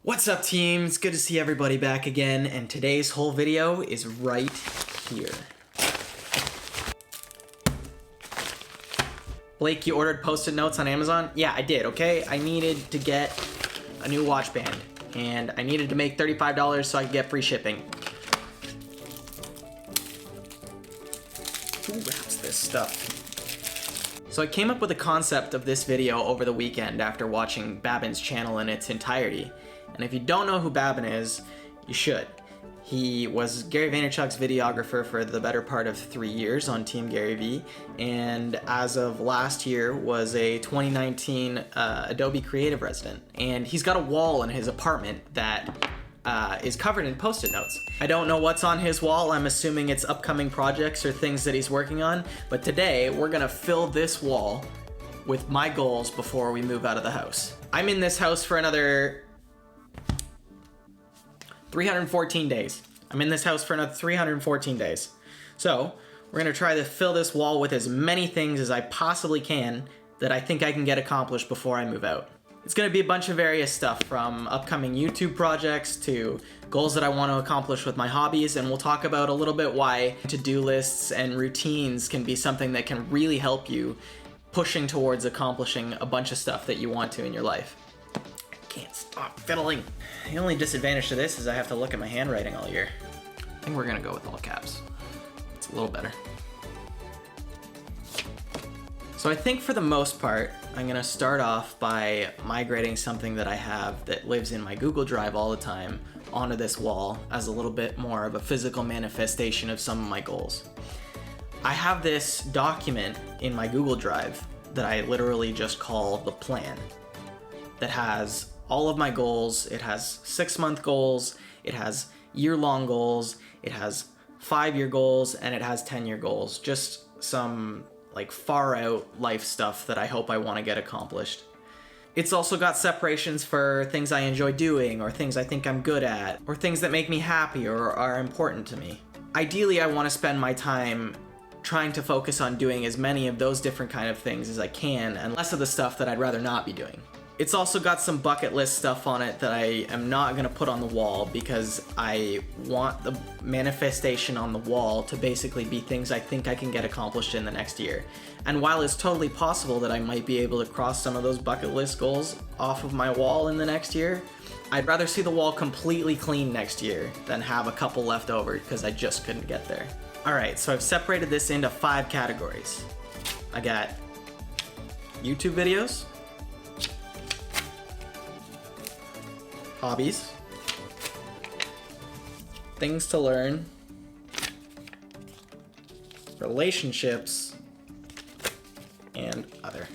What's up, team? It's good to see everybody back again, and today's whole video is right here. Blake, you ordered Post-it notes on Amazon? Yeah, I did, okay? I needed to get a new watch band, and I needed to make $35 so I could get free shipping. Who wraps this stuff? So I came up with the concept of this video over the weekend after watching Babin's channel in its entirety. And if you don't know who Babin is, you should. He was Gary Vaynerchuk's videographer for the better part of 3 years on Team Gary V, and as of last year was a 2019 Adobe Creative Resident. And he's got a wall in his apartment that is covered in Post-it notes. I don't know what's on his wall. I'm assuming it's upcoming projects or things that he's working on, but today we're gonna fill this wall with my goals before we move out of the house. I'm in this house for another 314 days. I'm in this house for another 314 days. So we're gonna try to fill this wall with as many things as I possibly can that I think I can get accomplished before I move out. It's gonna be a bunch of various stuff, from upcoming YouTube projects to goals that I want to accomplish with my hobbies, and we'll talk about a little bit why to-do lists and routines can be something that can really help you pushing towards accomplishing a bunch of stuff that you want to in your life. Can't stop fiddling. The only disadvantage to this is I have to look at my handwriting all year. I think we're gonna go with all caps. It's a little better. So I think for the most part, I'm gonna start off by migrating something that I have that lives in my Google Drive all the time onto this wall as a little bit more of a physical manifestation of some of my goals. I have this document in my Google Drive that I literally just call the plan, that has all of my goals. It has 6-month goals, it has year-long goals, it has 5-year goals, and it has 10-year goals. Just some like far out life stuff that I hope I want to get accomplished. It's also got separations for things I enjoy doing, or things I think I'm good at, or things that make me happy or are important to me. Ideally, I want to spend my time trying to focus on doing as many of those different kind of things as I can, and less of the stuff that I'd rather not be doing. It's also got some bucket list stuff on it that I am not gonna put on the wall, because I want the manifestation on the wall to basically be things I think I can get accomplished in the next year. And while it's totally possible that I might be able to cross some of those bucket list goals off of my wall in the next year, I'd rather see the wall completely clean next year than have a couple left over because I just couldn't get there. All right, so I've separated this into 5 categories. I got YouTube videos, hobbies, things to learn, relationships, and other.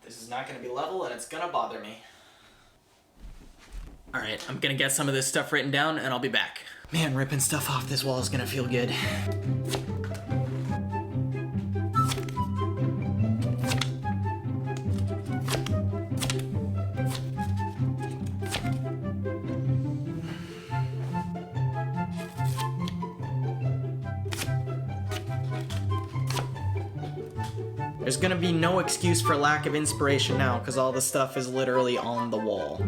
This is not gonna be level, and it's gonna bother me. All right, I'm gonna get some of this stuff written down and I'll be back. Man, ripping stuff off this wall is gonna feel good. There's gonna be no excuse for lack of inspiration now, because all the stuff is literally on the wall.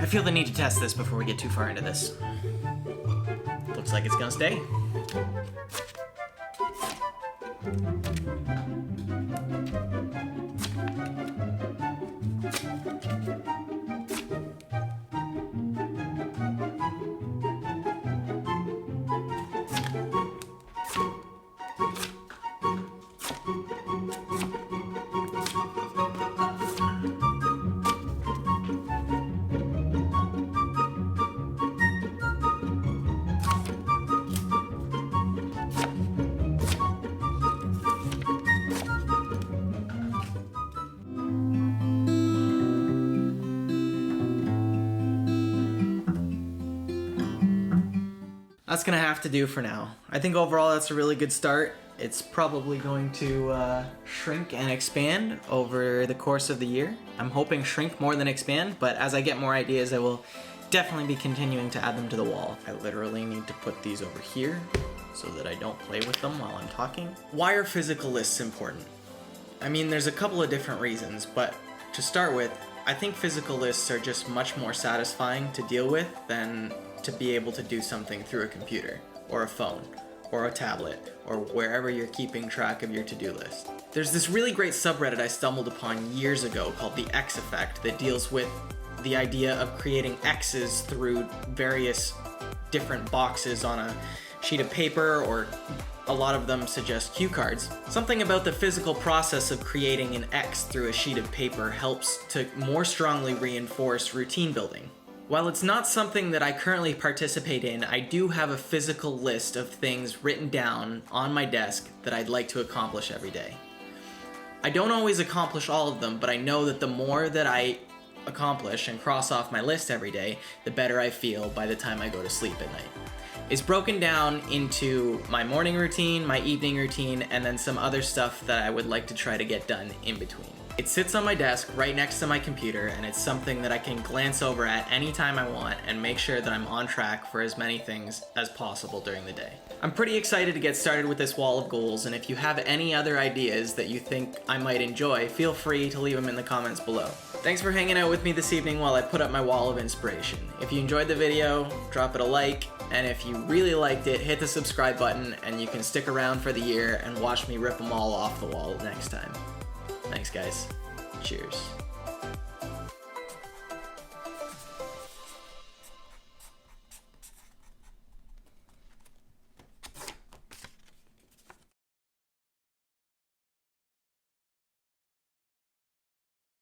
I feel the need to test this before we get too far into this. Looks like it's gonna stay. That's gonna have to do for now. I think overall that's a really good start. It's probably going to shrink and expand over the course of the year. I'm hoping shrink more than expand, but as I get more ideas, I will definitely be continuing to add them to the wall. I literally need to put these over here so that I don't play with them while I'm talking. Why are physical lists important? I mean, there's a couple of different reasons, but to start with, I think physical lists are just much more satisfying to deal with than to be able to do something through a computer, or a phone, or a tablet, or wherever you're keeping track of your to-do list. There's this really great subreddit I stumbled upon years ago called the X Effect that deals with the idea of creating X's through various different boxes on a sheet of paper, or a lot of them suggest cue cards. Something about the physical process of creating an X through a sheet of paper helps to more strongly reinforce routine building. While it's not something that I currently participate in, I do have a physical list of things written down on my desk that I'd like to accomplish every day. I don't always accomplish all of them, but I know that the more that I accomplish and cross off my list every day, the better I feel by the time I go to sleep at night. It's broken down into my morning routine, my evening routine, and then some other stuff that I would like to try to get done in between. It sits on my desk right next to my computer, and it's something that I can glance over at any time I want and make sure that I'm on track for as many things as possible during the day. I'm pretty excited to get started with this wall of goals, and if you have any other ideas that you think I might enjoy, feel free to leave them in the comments below. Thanks for hanging out with me this evening while I put up my wall of inspiration. If you enjoyed the video, drop it a like, and if you really liked it, hit the subscribe button, and you can stick around for the year and watch me rip them all off the wall next time. Thanks, guys. Cheers.